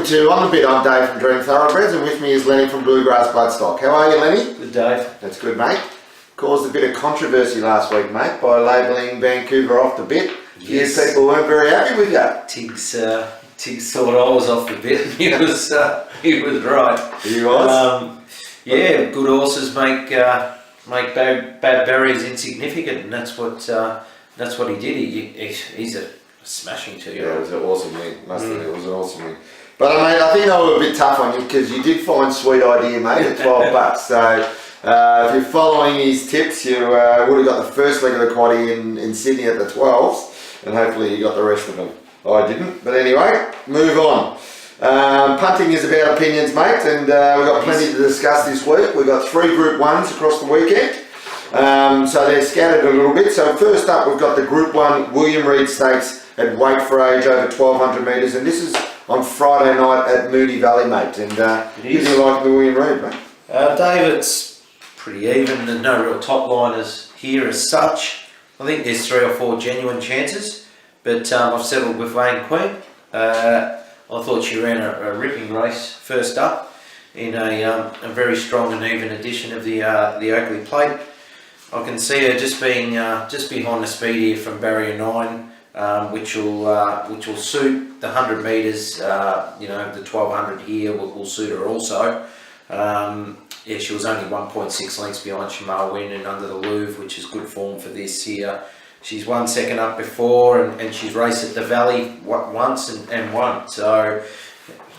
to On the Bit. I'm Dave from Dream Thoroughbreds, and with me is Lenny from Bluegrass Bloodstock. How are you, Lenny? Good, Dave. That's good, mate. Caused a bit of controversy last week, mate, by labelling Vancouver off the bit. Yes. Few people weren't very happy with you. Tiggs thought I was off the bit. He was right. He was? Yeah, good horses make bad barriers insignificant, and that's what he did. He's a smashing 2-year-old. Yeah, it was an awesome win. It was an awesome win. But mate, I think they were a bit tough on you because you did find Sweet Idea, mate, at $12. So if you're following his tips, you would have got the first leg of the quaddie in Sydney at the 12s, and hopefully you got the rest of them. I didn't, but anyway, move on. Punting is about opinions, mate, and we've got plenty to discuss this week. We've got 3 Group 1s across the weekend. So they're scattered a little bit. So first up, we've got the Group 1 William Reid Stakes at weight for age over 1,200 metres, and this is on Friday night at Moonee Valley, mate. And who do you like the William Reid, mate? Dave, it's pretty even. There's no real top liners here as such. I think there's 3 or 4 genuine chances, but I've settled with Lane Queen. I thought she ran a ripping race first up in a very strong and even edition of the Oakley Plate. I can see her just being just behind the speed here from barrier 9, which will suit the 100 metres. The 1200 here will suit her also. Yeah, she was only 1.6 lengths behind Shamar Wynn and under the Louvre, which is good form for this here. She's won second up before, and she's raced at the Valley once and won. So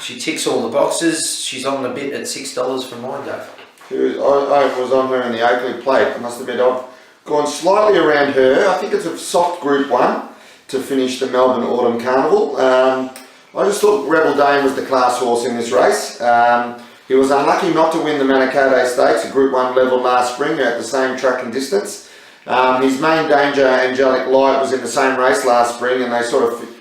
she ticks all the boxes. She's on the bit at $6 for mine, Dave. I was on her in the Oakley Plate. I must admit, I've gone slightly around her. I think it's a soft Group 1 to finish the Melbourne Autumn Carnival. I just thought Rebel Dane was the class horse in this race. He was unlucky not to win the Manikato Stakes, a Group 1 level last spring at the same track and distance. His main danger, Angelic Light, was in the same race last spring, and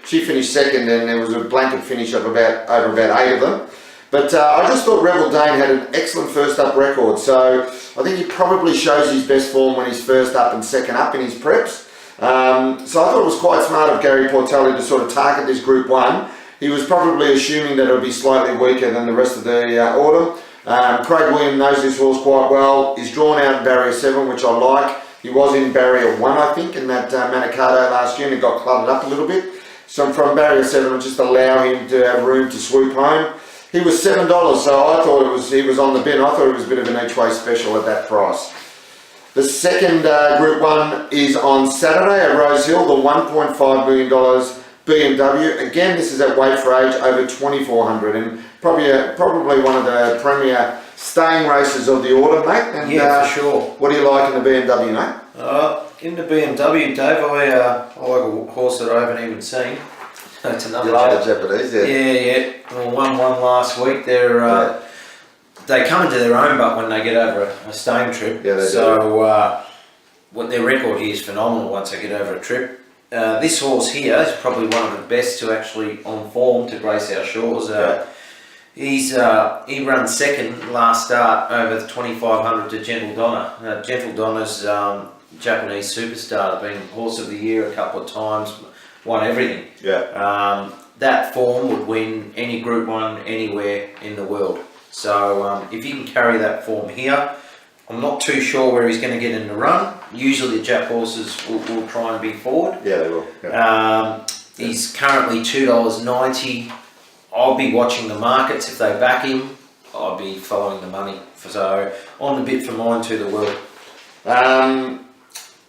she finished second, and there was a blanket finish of over about 8 of them. But I just thought Rebel Dane had an excellent first up record, so I think he probably shows his best form when he's first up and second up in his preps. So I thought it was quite smart of Gary Portelli to sort of target this Group 1. He was probably assuming that it would be slightly weaker than the rest of the autumn. Craig William knows this horse quite well. He's drawn out in barrier 7, which I like. He was in barrier 1, I think, in that Manikato last year, and he got cluttered up a little bit. So from barrier 7, will just allow him to have room to swoop home. He was $7, so I thought he was on the bin. I thought it was a bit of an each way special at that price. The second Group 1 is on Saturday at Rose Hill, the $1.5 million BMW. Again, this is at weight for age over 2,400, and probably one of the premier staying races of the autumn, mate. And, yeah, for sure. What do you like in the BMW, mate? In the BMW, Dave, I like a horse that I haven't even seen. That's another. You like the Japanese, yeah? Yeah. Well, won one last week. They come into their own, but when they get over a staying trip. Yeah, they do. What their record here is phenomenal once they get over a trip. This horse here is probably one of the best to actually on form to grace our shores. He runs second last start over the 2,500 to Gentle Donna. Gentle Donna's Japanese superstar, been horse of the year a couple of times, won everything. Yeah. That form would win any Group 1 anywhere in the world. So if you can carry that form here, I'm not too sure where he's going to get in the run. Usually the Jap horses will try and be forward. Yeah, they will. Yeah. He's currently $2.90. I'll be watching the markets. If they back him, I'll be following the money. So on the bit for mine to the world.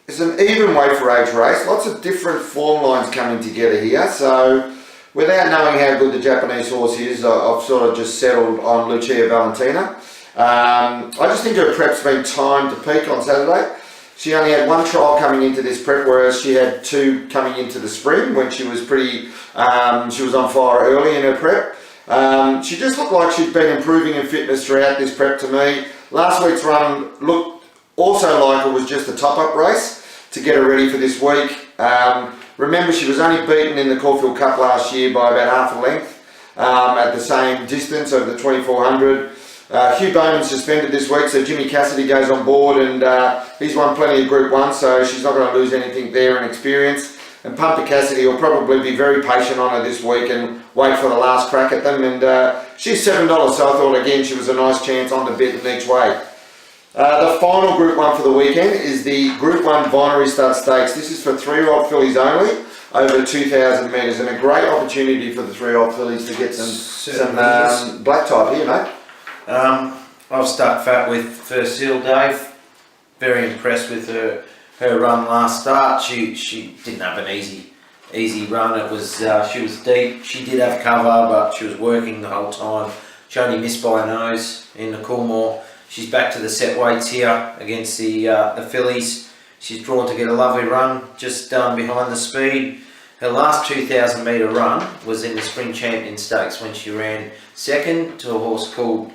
It's an even weight for age race. Lots of different form lines coming together here. So without knowing how good the Japanese horse is, I've sort of just settled on Lucia Valentina. I just think her prep's been timed to peak on Saturday. She only had 1 trial coming into this prep, whereas she had 2 coming into the spring when she was she was on fire early in her prep. She just looked like she'd been improving in fitness throughout this prep to me. Last week's run looked also like it was just a top-up race to get her ready for this week. Remember, she was only beaten in the Caulfield Cup last year by about half a length at the same distance over the 2,400. Hugh Bowman's suspended this week, so Jimmy Cassidy goes on board, and he's won plenty of Group 1, so she's not going to lose anything there in experience. And Punter Cassidy will probably be very patient on her this week and wait for the last crack at them. And she's $7, so I thought again she was a nice chance on the bit in each way. The final Group 1 for the weekend is the Group 1 Vinery Stud Stakes. This is for 3-year-old fillies only, over 2,000 metres, and a great opportunity for the 3-year-old fillies to get some black type here, mate. I've stuck fat with First Seal, Dave. Very impressed with her run last start. She didn't have an easy run. It was she was deep. She did have cover, but she was working the whole time. She only missed by a nose in the Coolmore. She's back to the set weights here against the fillies. She's drawn to get a lovely run just behind the speed. Her last 2,000 metre run was in the Spring Champion Stakes when she ran second to a horse called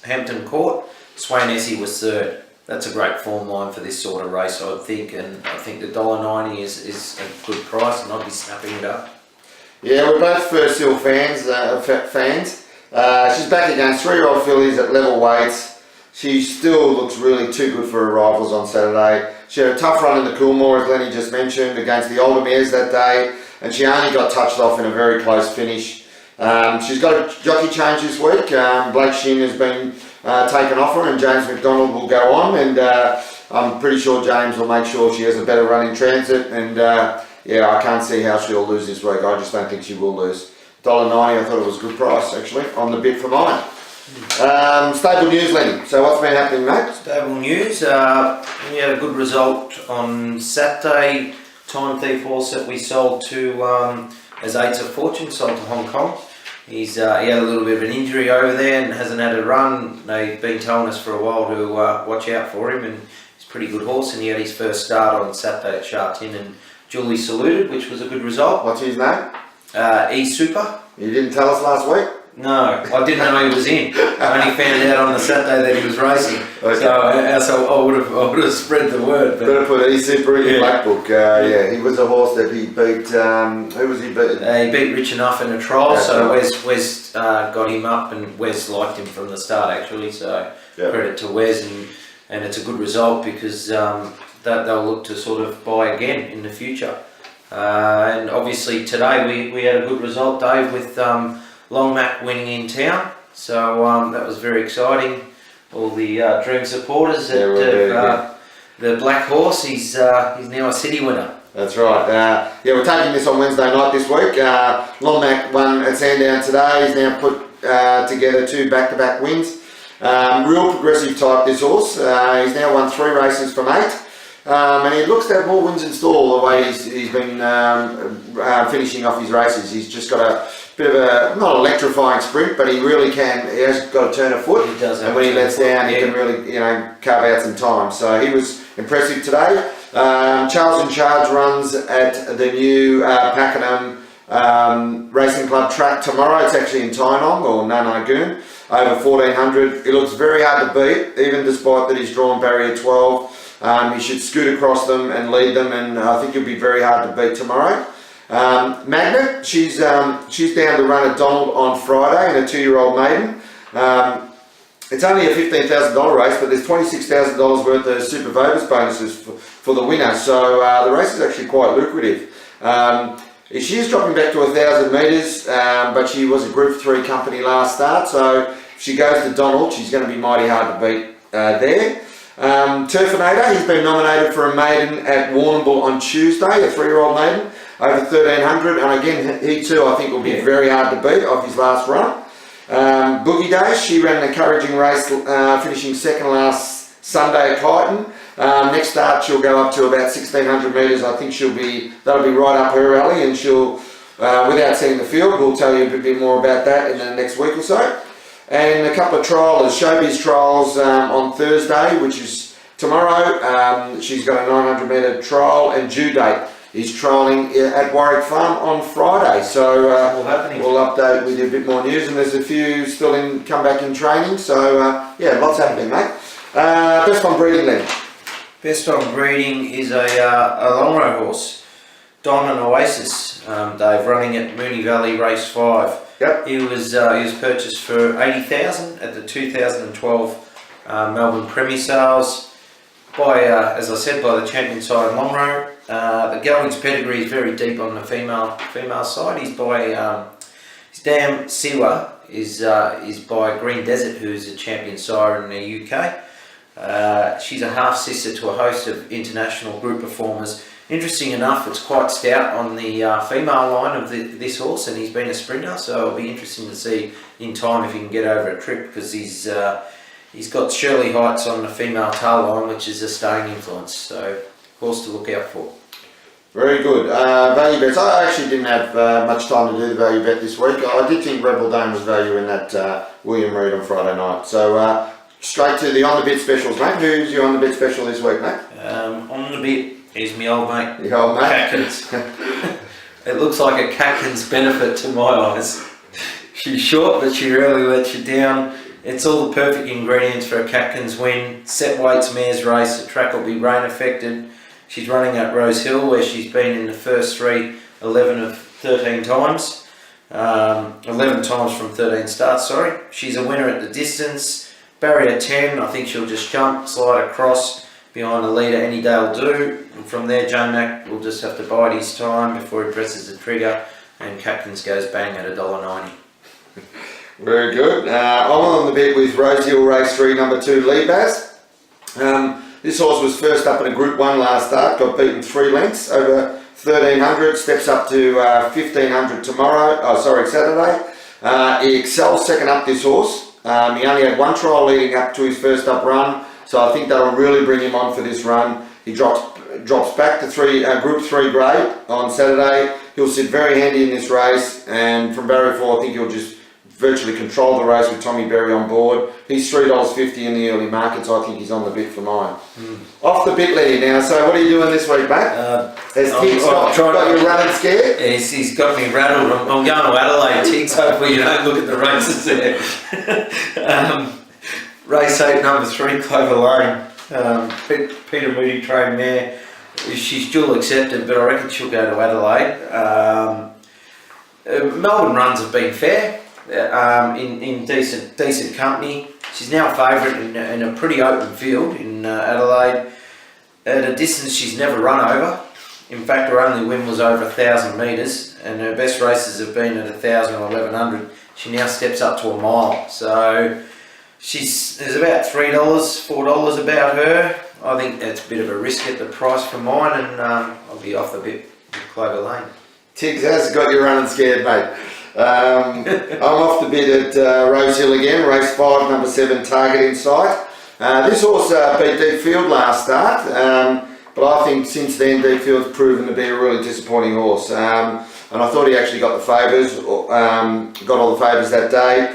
Hampton Court. Swain Essie was third. That's a great form line for this sort of race, I think, and I think the $1.90 is a good price, and I'll be snapping it up. Yeah, we're both First Seal fans. She's back against 3-year-old fillies at level weights. She still looks really too good for her rivals on Saturday. She had a tough run in the Coolmore, as Lenny just mentioned, against the older mares that day, and she only got touched off in a very close finish. She's got a jockey change this week. Blake Shin has been taken off her, and James McDonald will go on, and I'm pretty sure James will make sure she has a better run in transit, and yeah, I can't see how she'll lose this week. I just don't think she will lose. $1.90, I thought it was a good price actually on the bit for mine. Stable news, Lenny. So what's been happening, mate? Stable news. We had a good result on Saturday. Time Thief horse that we sold to as Eights of Fortune, sold to Hong Kong. He had a little bit of an injury over there and hasn't had a run. They've been telling us for a while to watch out for him, and he's a pretty good horse, and he had his first start on Saturday at Sha Tin and duly saluted, which was a good result. What's his name? E-Super. You didn't tell us last week? No, I didn't know he was in. I only found out on the Saturday that he was racing. Okay. So I would have spread the word. But better put E-Super in your black book. Yeah, he was a horse that he beat. Who was he beat? He beat Rich Enough in a trial. That's so right. Wes got him up, and Wes liked him from the start actually. So credit to Wes, and it's a good result because they'll look to sort of buy again in the future. And obviously today we had a good result, Dave, with Long Mac winning in town, so that was very exciting. All the Dream supporters the black horse, he's now a city winner. That's right. Yeah, we're taking this on Wednesday night this week. Long Mac won at Sandown today. He's now put together 2 back-to-back wins. Real progressive type, this horse. He's now won 3 races from 8. And he looks to have more wins in store the way he's been finishing off his races. He's just got a bit of a, not electrifying sprint, but he really can, he has got a turn of foot. He does. And when he lets down, he can really, carve out some time. So he was impressive today. Charles in Charge runs at the new Pakenham Racing Club track tomorrow. It's actually in Tynong or Nanagoon, over 1400. It looks very hard to beat, even despite that he's drawn barrier 12. He should scoot across them and lead them, and I think he'll be very hard to beat tomorrow. Magnet, she's down to run at Donald on Friday in a 2-year-old maiden. It's only a $15,000 race, but there's $26,000 worth of Super Vobis bonuses for the winner, so the race is actually quite lucrative. She is dropping back to 1,000 metres, but she was a Group 3 company last start, so if she goes to Donald, she's going to be mighty hard to beat there. Turfinator, he's been nominated for a maiden at Warrnambool on Tuesday, a 3-year-old maiden, over 1,300, and again, he too I think will be very hard to beat off his last run. Boogie Days, she ran an encouraging race, finishing second last Sunday at Kyneton. Next start she'll go up to about 1,600 metres. I think that'll be right up her alley, and she'll, without seeing the field, we'll tell you a bit more about that in the next week or so. And a couple of triallers, Showbiz trials on Thursday, which is tomorrow. She's got a 900 metre trial, and due date is trialling at Warwick Farm on Friday. So we'll update with you a bit more news, and there's a few still come back in training. So yeah, lots happening, mate. Best on breeding then. Best on breeding is a long road horse, Diamond Oasis, Dave, running at Moonee Valley Race 5. Yep. He was purchased for $80,000 at the 2012 Melbourne Premier Sales by, as I said, by the champion side Longrow. The gelding's pedigree is very deep on the female side. He's by his dam Siwa is by Green Desert, who's a champion sire in the UK. She's a half sister to a host of international group performers. Interesting enough, it's quite stout on the female line of this horse, and he's been a sprinter, so it'll be interesting to see in time if he can get over a trip, because he's got Shirley Heights on the female tail line, which is a staying influence, so horse to look out for. Very good. Value bets. I actually didn't have much time to do the value bet this week. I did think Rebel Dame was value in that William Reid on Friday night. So straight to the on the bit specials, mate. Who's your on the bit special this week, mate? On the bit is my old mate. Your old mate. Catkins. It looks like a Catkins benefit to my eyes. She's short, but she really lets you down. It's all the perfect ingredients for a Catkins win. Set weights, mares race. The track will be rain affected. She's running at Rose Hill, where she's been in the first three 11 of 13 times. 11 times from 13 starts, sorry. She's a winner at the distance. Barrier 10, I think she'll just jump, slide across behind the leader any day will do. And from there, J-Mac will just have to bide his time before he presses the trigger, and Catkins goes bang at $1.90. Very good. I'm on the bit with Rose Hill Race 3, number 2, Lee Baz. This horse was first up in a Group 1 last start, got beaten 3 lengths over 1300, steps up to 1500 Saturday. He excels second up, this horse. He only had one trial leading up to his first up run, so I think that'll really bring him on for this run. He drops back to Group 3 grade on Saturday. He'll sit very handy in this race, and from barrier 4 I think he'll just virtually control the race with Tommy Berry on board. He's $3.50 in the early market, so I think he's on the bit for mine. Off the bit, Letty, now. So what are you doing this week, mate? Has Tiggs got you running scared? He's got me rattled. I'm going to Adelaide, Tiggs. Hopefully you don't look at the races there. Race 8, number 3, Clover Lane. Peter Moody trained mare. She's dual accepted, but I reckon she'll go to Adelaide. Melbourne runs have been fair. In decent company. She's now a favourite in a pretty open field in Adelaide. At a distance she's never run over. In fact, her only win was over 1,000 metres, and her best races have been at 1,000 or 1,100. She now steps up to a mile. So there's about $3, $4 about her. I think that's a bit of a risk at the price for mine, and I'll be off the bit with Clover Lane. Tiggs has got you running scared, mate. I'm off the bit at Rose Hill again, race 5, number 7, Target in Sight. This horse beat Deep Field last start, but I think since then Deep Field's proven to be a really disappointing horse. And I thought he actually got the favours, got all the favours that day.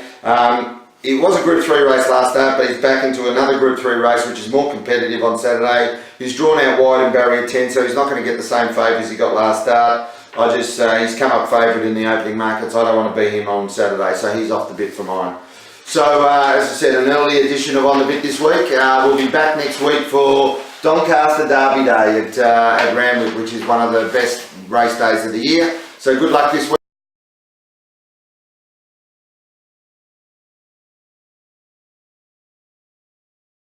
It was a Group 3 race last start, but he's back into another Group 3 race, which is more competitive on Saturday. He's drawn out wide in barrier 10, so he's not going to get the same favours he got last start. He's come up favourite in the opening markets. I don't want to beat him on Saturday, so he's off the bit for mine. So, as I said, an early edition of On the Bit this week. We'll be back next week for Doncaster Derby Day at Randwick, which is one of the best race days of the year. So good luck this week.